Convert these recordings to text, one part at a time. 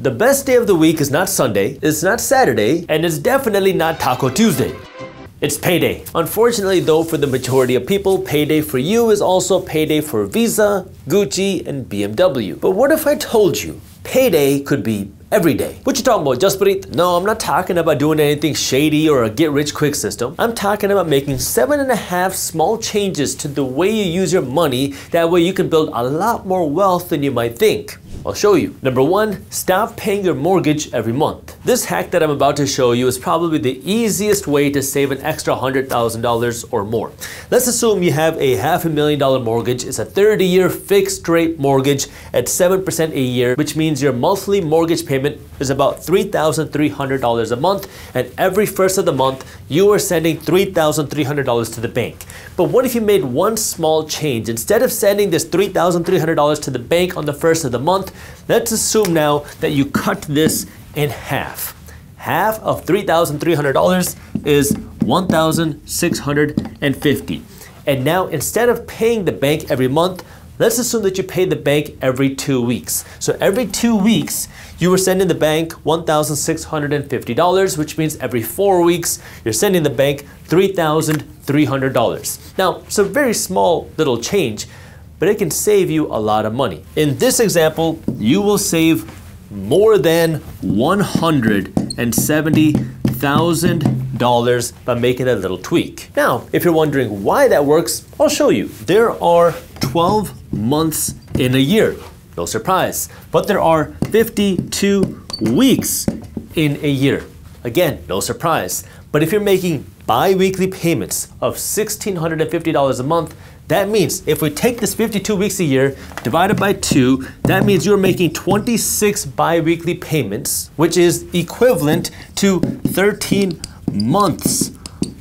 The best day of the week is not Sunday, it's not Saturday, and it's definitely not Taco Tuesday. It's payday. Unfortunately though, for the majority of people, payday for you is also payday for Visa, Gucci, and BMW. But what if I told you payday could be every day? What you talking about, Jaspreet? No, I'm not talking about doing anything shady or a get-rich-quick system. I'm talking about making 7.5 small changes to the way you use your money. That way you can build a lot more wealth than you might think. I'll show you. Number 1, stop paying your mortgage every month. This hack that I'm about to show you is probably the easiest way to save an extra $100,000 or more. Let's assume you have a $500,000 mortgage. It's a 30-year fixed rate mortgage at 7% a year, which means your monthly mortgage payment is about $3,300 a month, and every first of the month you are sending $3,300 to the bank. But what if you made one small change? Instead of sending this $3,300 to the bank on the first of the month, let's assume now that you cut this in half. Half of $3,300 is $1,650. And now instead of paying the bank every month, let's assume that you pay the bank every 2 weeks. So every 2 weeks, you are sending the bank $1,650, which means every 4 weeks, you're sending the bank $3,300. Now, it's a very small little change, but it can save you a lot of money. In this example, you will save more than $170,000 by making a little tweak. Now, if you're wondering why that works, I'll show you. There are 12 months in a year. No surprise. But there are 52 weeks in a year. Again, no surprise. But if you're making bi-weekly payments of $1,650 a month, that means if we take this 52 weeks a year divided by 2, that means you're making 26 bi-weekly payments, which is equivalent to 13 months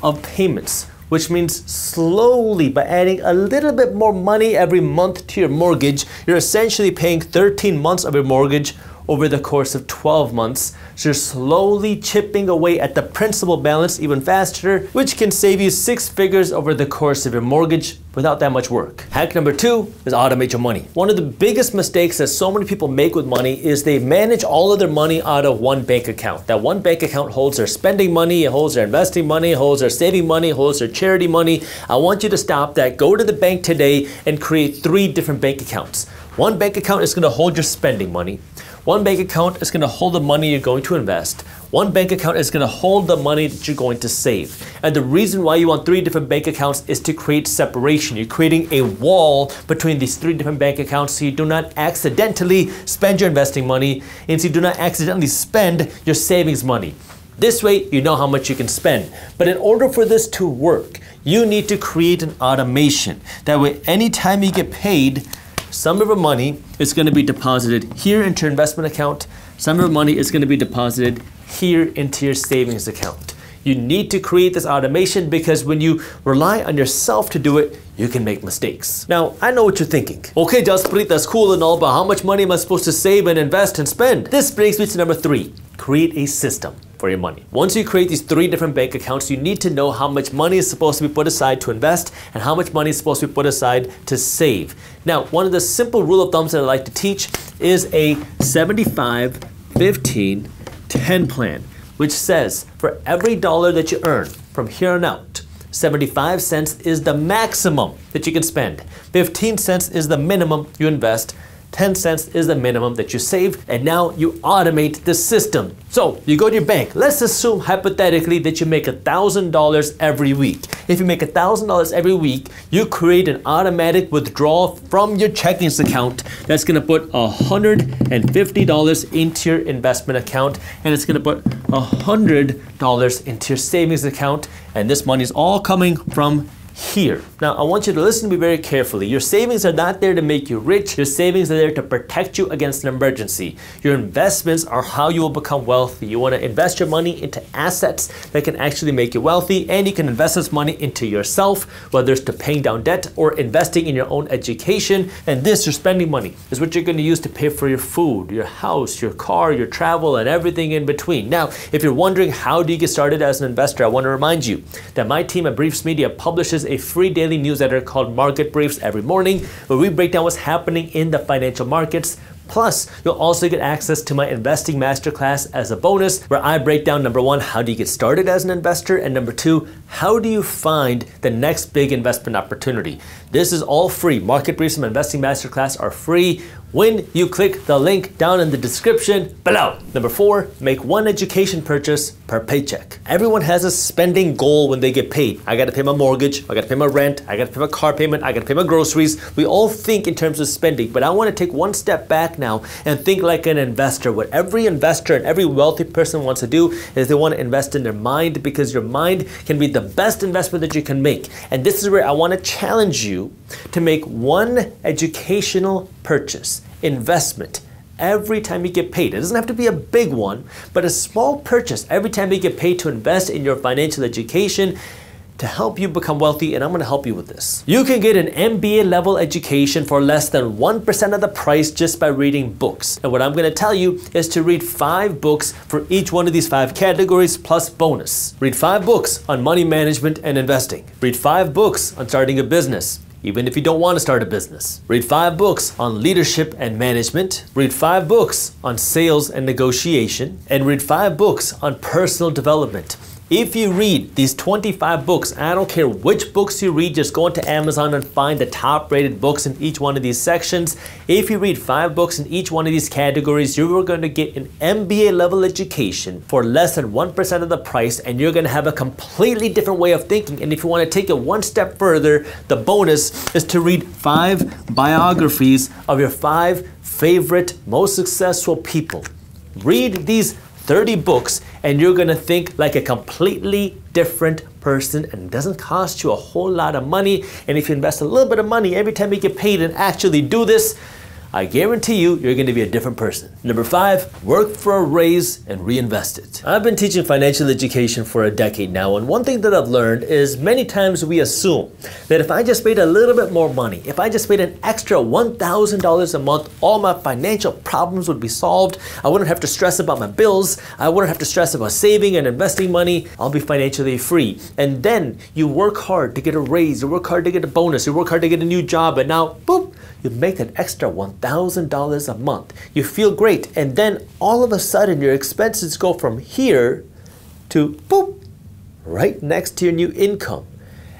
of payments, which means slowly, by adding a little bit more money every month to your mortgage, you're essentially paying 13 months of your mortgage over the course of 12 months. So you're slowly chipping away at the principal balance even faster, which can save you 6 figures over the course of your mortgage without that much work. Hack number 2 is automate your money. One of the biggest mistakes that so many people make with money is they manage all of their money out of one bank account. That one bank account holds their spending money, it holds their investing money, it holds their saving money, it holds their charity money. I want you to stop that. Go to the bank today and create 3 different bank accounts. One bank account is going to hold your spending money. One bank account is going to hold the money you're going to invest. One bank account is going to hold the money that you're going to save. And the reason why you want 3 different bank accounts is to create separation. You're creating a wall between these 3 different bank accounts so you do not accidentally spend your investing money, and so you do not accidentally spend your savings money. This way, you know how much you can spend. But in order for this to work, you need to create an automation. That way, anytime you get paid, some of your money is going to be deposited here into your investment account. Some of your money is going to be deposited here into your savings account. You need to create this automation because when you rely on yourself to do it, you can make mistakes. Now, I know what you're thinking. Okay, Jaspreet, that's cool and all, but how much money am I supposed to save and invest and spend? This brings me to number 3. Create a system for your money. Once you create these 3 different bank accounts, you need to know how much money is supposed to be put aside to invest and how much money is supposed to be put aside to save. Now, one of the simple rule of thumbs that I like to teach is a 75-15-10 plan, which says for every dollar that you earn from here on out, 75 cents is the maximum that you can spend. 15 cents is the minimum you invest. 10 cents is the minimum that you save, and now you automate the system. So you go to your bank. Let's assume hypothetically that you make $1,000 every week. If you make $1,000 every week, you create an automatic withdrawal from your checking account that's gonna put $150 into your investment account, and it's gonna put $100 into your savings account, and this money is all coming from here. Now, I want you to listen to me very carefully. Your savings are not there to make you rich. Your savings are there to protect you against an emergency. Your investments are how you will become wealthy. You want to invest your money into assets that can actually make you wealthy, and you can invest this money into yourself, whether it's to paying down debt or investing in your own education. And this, your spending money, is what you're going to use to pay for your food, your house, your car, your travel, and everything in between. Now, if you're wondering how do you get started as an investor, I want to remind you that my team at Briefs Media publishes a free daily newsletter called Market Briefs every morning, where we break down what's happening in the financial markets, Plus, you'll also get access to my investing masterclass as a bonus, where I break down number 1, how do you get started as an investor, and number 2, how do you find the next big investment opportunity. This is all free. Market Briefs and my investing masterclass are free when you click the link down in the description below. Number 4, make one education purchase per paycheck. Everyone has a spending goal when they get paid. I gotta pay my mortgage, I gotta pay my rent, I gotta pay my car payment, I gotta pay my groceries. We all think in terms of spending, but I wanna take one step back now and think like an investor. What every investor and every wealthy person wants to do is they wanna invest in their mind, because your mind can be the best investment that you can make. And this is where I wanna challenge you to make one educational purchase, investment, every time you get paid. It doesn't have to be a big one, but a small purchase every time you get paid to invest in your financial education to help you become wealthy, and I'm gonna help you with this. You can get an MBA level education for less than 1% of the price just by reading books. And what I'm gonna tell you is to read 5 books for each one of these 5 categories plus bonus. Read 5 books on money management and investing. Read 5 books on starting a business, even if you don't want to start a business. Read 5 books on leadership and management. Read 5 books on sales and negotiation. And read 5 books on personal development. If you read these 25 books, I don't care which books you read, just go into Amazon and find the top rated books in each one of these sections. If you read 5 books in each one of these categories, you're going to get an MBA level education for less than 1% of the price, and you're going to have a completely different way of thinking. And if you want to take it one step further, the bonus is to read 5 biographies of your 5 favorite, most successful people. Read these 30 books and you're gonna think like a completely different person, and it doesn't cost you a whole lot of money. And if you invest a little bit of money every time you get paid and actually do this, I guarantee you, you're gonna be a different person. Number 5, work for a raise and reinvest it. I've been teaching financial education for a decade now, and one thing that I've learned is many times we assume that if I just made a little bit more money, if I just made an extra $1,000 a month, all my financial problems would be solved. I wouldn't have to stress about my bills. I wouldn't have to stress about saving and investing money. I'll be financially free. And then you work hard to get a raise, you work hard to get a bonus, you work hard to get a new job, and now, boop, you make an extra $1,000 a month. You feel great, and then all of a sudden your expenses go from here to boop, right next to your new income.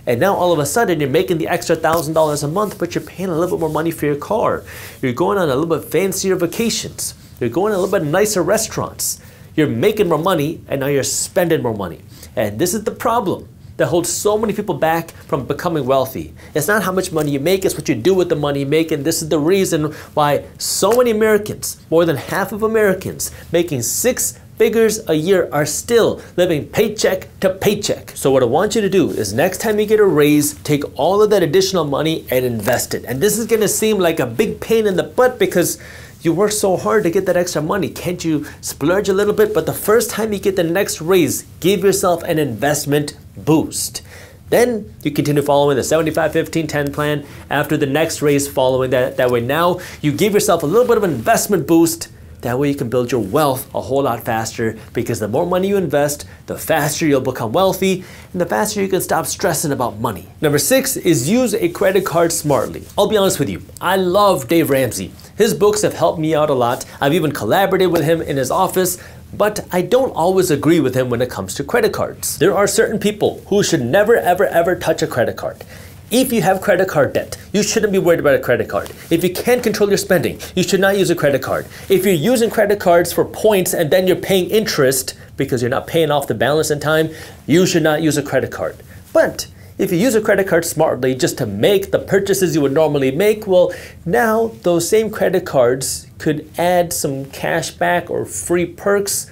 And now all of a sudden you're making the extra $1,000 a month, but you're paying a little bit more money for your car. You're going on a little bit fancier vacations. You're going to a little bit nicer restaurants. You're making more money, and now you're spending more money. And this is the problem that holds so many people back from becoming wealthy. It's not how much money you make, it's what you do with the money you make. And this is the reason why so many Americans, more than half of Americans making 6 figures a year, are still living paycheck to paycheck. So what I want you to do is next time you get a raise, take all of that additional money and invest it. And this is gonna seem like a big pain in the butt because you work so hard to get that extra money. Can't you splurge a little bit? But the first time you get the next raise, give yourself an investment boost. Then you continue following the 75-15-10 plan after the next raise following that. That way now you give yourself a little bit of an investment boost. That way you can build your wealth a whole lot faster, because the more money you invest, the faster you'll become wealthy, and the faster you can stop stressing about money. Number 6 is use a credit card smartly. I'll be honest with you, I love Dave Ramsey. His books have helped me out a lot. I've even collaborated with him in his office, but I don't always agree with him when it comes to credit cards. There are certain people who should never, ever, ever touch a credit card. If you have credit card debt, you shouldn't be worried about a credit card. If you can't control your spending, you should not use a credit card. If you're using credit cards for points and then you're paying interest because you're not paying off the balance in time, you should not use a credit card. But if you use a credit card smartly just to make the purchases you would normally make, well, now those same credit cards could add some cash back or free perks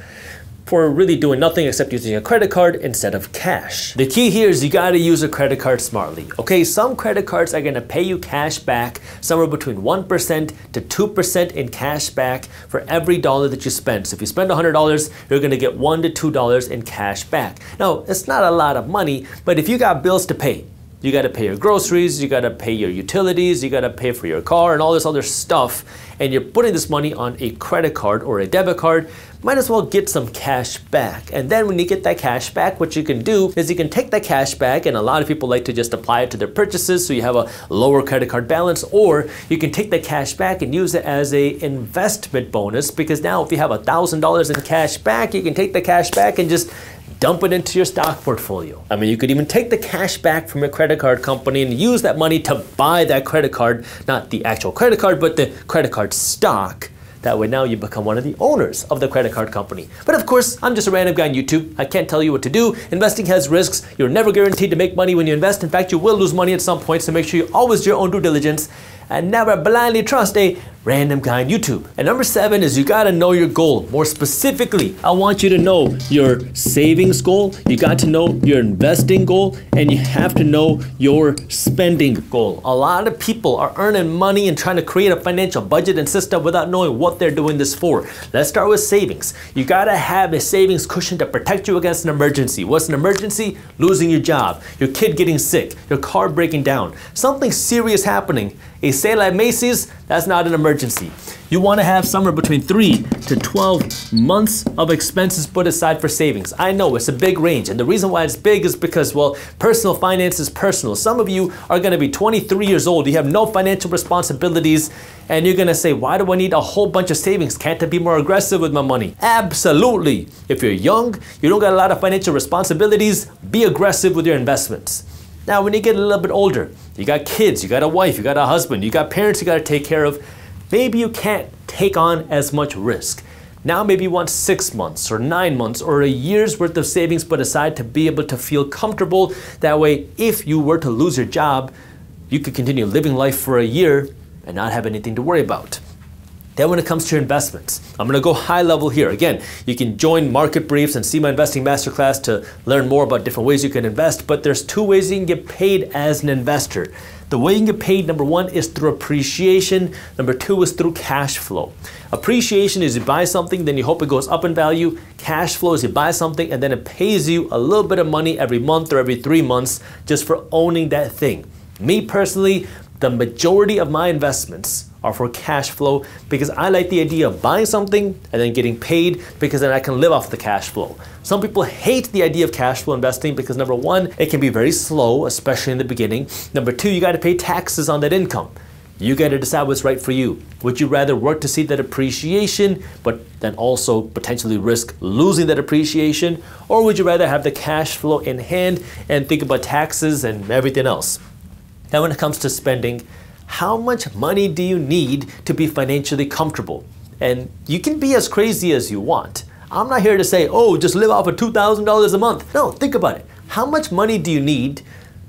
for really doing nothing except using a credit card instead of cash. The key here is you gotta use a credit card smartly. Okay, some credit cards are gonna pay you cash back somewhere between 1% to 2% in cash back for every dollar that you spend. So if you spend $100, you're gonna get $1 to $2 in cash back. Now, it's not a lot of money, but if you got bills to pay, you gotta pay your groceries, you gotta pay your utilities, you gotta pay for your car and all this other stuff, and you're putting this money on a credit card or a debit card, might as well get some cash back. And then when you get that cash back, what you can do is you can take that cash back, and a lot of people like to just apply it to their purchases so you have a lower credit card balance, or you can take that cash back and use it as a investment bonus, because now if you have $1,000 in cash back, you can take the cash back and just dump it into your stock portfolio. I mean, you could even take the cash back from your credit card company and use that money to buy that credit card, not the actual credit card, but the credit card stock. That way now you become one of the owners of the credit card company. But of course, I'm just a random guy on YouTube. I can't tell you what to do. Investing has risks. You're never guaranteed to make money when you invest. In fact, you will lose money at some point, so make sure you always do your own due diligence and never blindly trust a random guy on YouTube. And number 7 is you gotta know your goal. More specifically, I want you to know your savings goal, you got to know your investing goal, and you have to know your spending goal. A lot of people are earning money and trying to create a financial budget and system without knowing what they're doing this for. Let's start with savings. You gotta have a savings cushion to protect you against an emergency. What's an emergency? Losing your job, your kid getting sick, your car breaking down, something serious happening. A sale at Macy's, that's not an emergency. You want to have somewhere between 3 to 12 months of expenses put aside for savings. I know it's a big range, and the reason why it's big is because, well, personal finance is personal. Some of you are going to be 23 years old, you have no financial responsibilities, and you're going to say, why do I need a whole bunch of savings? Can't I be more aggressive with my money? Absolutely. If you're young, you don't got a lot of financial responsibilities, be aggressive with your investments. Now, when you get a little bit older, you got kids, you got a wife, you got a husband, you got parents you got to take care of, maybe you can't take on as much risk. Now maybe you want 6 months or 9 months or a year's worth of savings put aside to be able to feel comfortable. That way, if you were to lose your job, you could continue living life for a year and not have anything to worry about. Then when it comes to your investments, I'm going to go high level here. Again, you can join market briefs and see my investing masterclass to learn more about different ways you can invest, but there's 2 ways you can get paid as an investor. The way you can get paid, number 1, is through appreciation. Number 2 is through cash flow. Appreciation is you buy something, then you hope it goes up in value. Cash flow is you buy something and then it pays you a little bit of money every month or every 3 months just for owning that thing. Me personally, the majority of my investments are for cash flow because I like the idea of buying something and then getting paid, because then I can live off the cash flow. Some people hate the idea of cash flow investing because, number 1, it can be very slow, especially in the beginning. Number 2, you got to pay taxes on that income. You got to decide what's right for you. Would you rather work to see that appreciation, but then also potentially risk losing that appreciation? Or would you rather have the cash flow in hand and think about taxes and everything else? Now, when it comes to spending, how much money do you need to be financially comfortable? And you can be as crazy as you want. I'm not here to say, oh, just live off of $2,000 a month. No, think about it. How much money do you need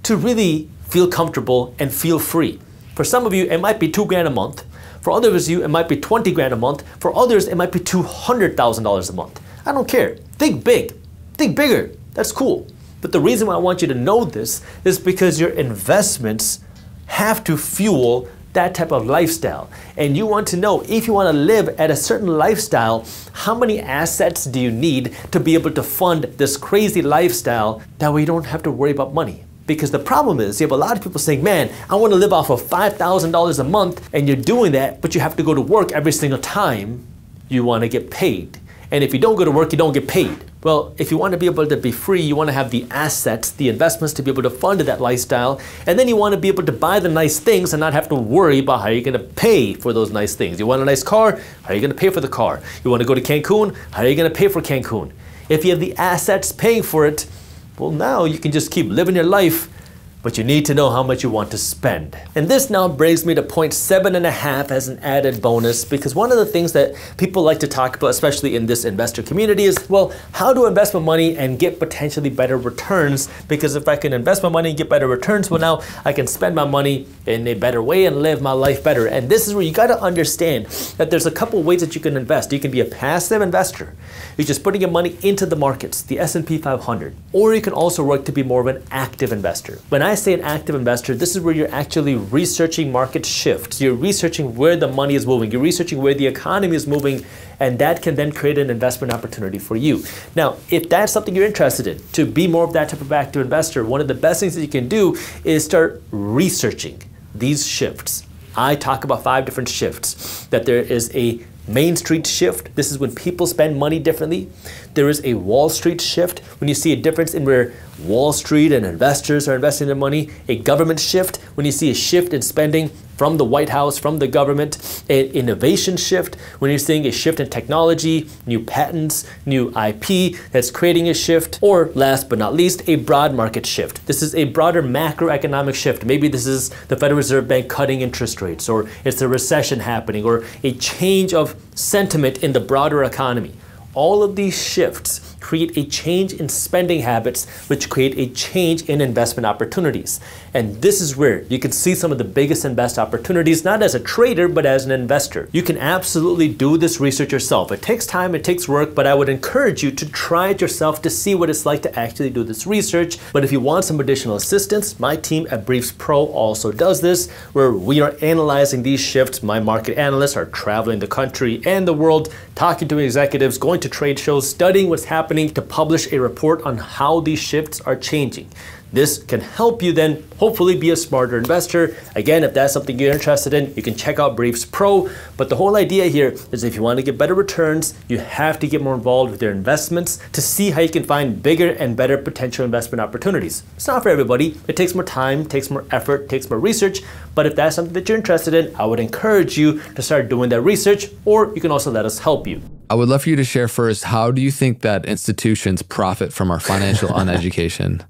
to really feel comfortable and feel free? For some of you, it might be $2,000 a month. For others of you, it might be $20,000 a month. For others, it might be $200,000 a month. I don't care. Think big. Think bigger. That's cool. But the reason why I want you to know this is because your investments have to fuel that type of lifestyle. And you want to know, if you want to live at a certain lifestyle, how many assets do you need to be able to fund this crazy lifestyle? That way you don't have to worry about money. Because the problem is, you have a lot of people saying, man, I want to live off of $5,000 a month, and you're doing that, but you have to go to work every single time you want to get paid. And if you don't go to work, you don't get paid. Well, if you want to be able to be free, you want to have the assets, the investments to be able to fund that lifestyle, and then you want to be able to buy the nice things and not have to worry about how you're going to pay for those nice things. You want a nice car? How are you going to pay for the car? You want to go to Cancun? How are you going to pay for Cancun? If you have the assets paying for it, well, now you can just keep living your life, but you need to know how much you want to spend. And this now brings me to point 7.5 as an added bonus, because one of the things that people like to talk about, especially in this investor community, is, well, how to invest my money and get potentially better returns? Because if I can invest my money and get better returns, well, now I can spend my money in a better way and live my life better. And this is where you got to understand that there's a couple ways that you can invest. You can be a passive investor. You're just putting your money into the markets, the S&P 500. Or you can also work to be more of an active investor. When I say an active investor, this is where you're actually researching market shifts. You're researching where the money is moving. You're researching where the economy is moving, and that can then create an investment opportunity for you. Now, if that's something you're interested in, to be more of that type of active investor, one of the best things that you can do is start researching these shifts. I talk about 5 different shifts. That there is a Main Street shift. This is when people spend money differently. There is a Wall Street shift, when you see a difference in where Wall Street and investors are investing their money. A government shift, when you see a shift in spending from the White House, from the government. An innovation shift, when you're seeing a shift in technology, new patents, new IP that's creating a shift. Or last but not least, a broad market shift. This is a broader macroeconomic shift. Maybe this is the Federal Reserve Bank cutting interest rates, or it's a recession happening, or a change of sentiment in the broader economy. All of these shifts create a change in spending habits, which create a change in investment opportunities. And this is where you can see some of the biggest and best opportunities, not as a trader, but as an investor. You can absolutely do this research yourself. It takes time, it takes work, but I would encourage you to try it yourself to see what it's like to actually do this research. But if you want some additional assistance, my team at Briefs Pro also does this, where we are analyzing these shifts. My market analysts are traveling the country and the world, talking to executives, going to trade shows, studying what's happening to publish a report on how these shifts are changing. This can help you then hopefully be a smarter investor. Again, if that's something you're interested in, you can check out Briefs Pro. But the whole idea here is if you want to get better returns, you have to get more involved with your investments to see how you can find bigger and better potential investment opportunities. It's not for everybody. It takes more time, takes more effort, takes more research. But if that's something that you're interested in, I would encourage you to start doing that research, or you can also let us help you. I would love for you to share first, how do you think that institutions profit from our financial uneducation?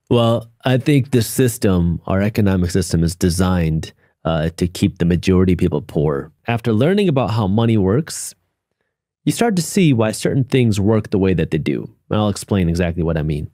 Well, I think the system, our economic system, is designed to keep the majority of people poor. After learning about how money works, you start to see why certain things work the way that they do. And I'll explain exactly what I mean.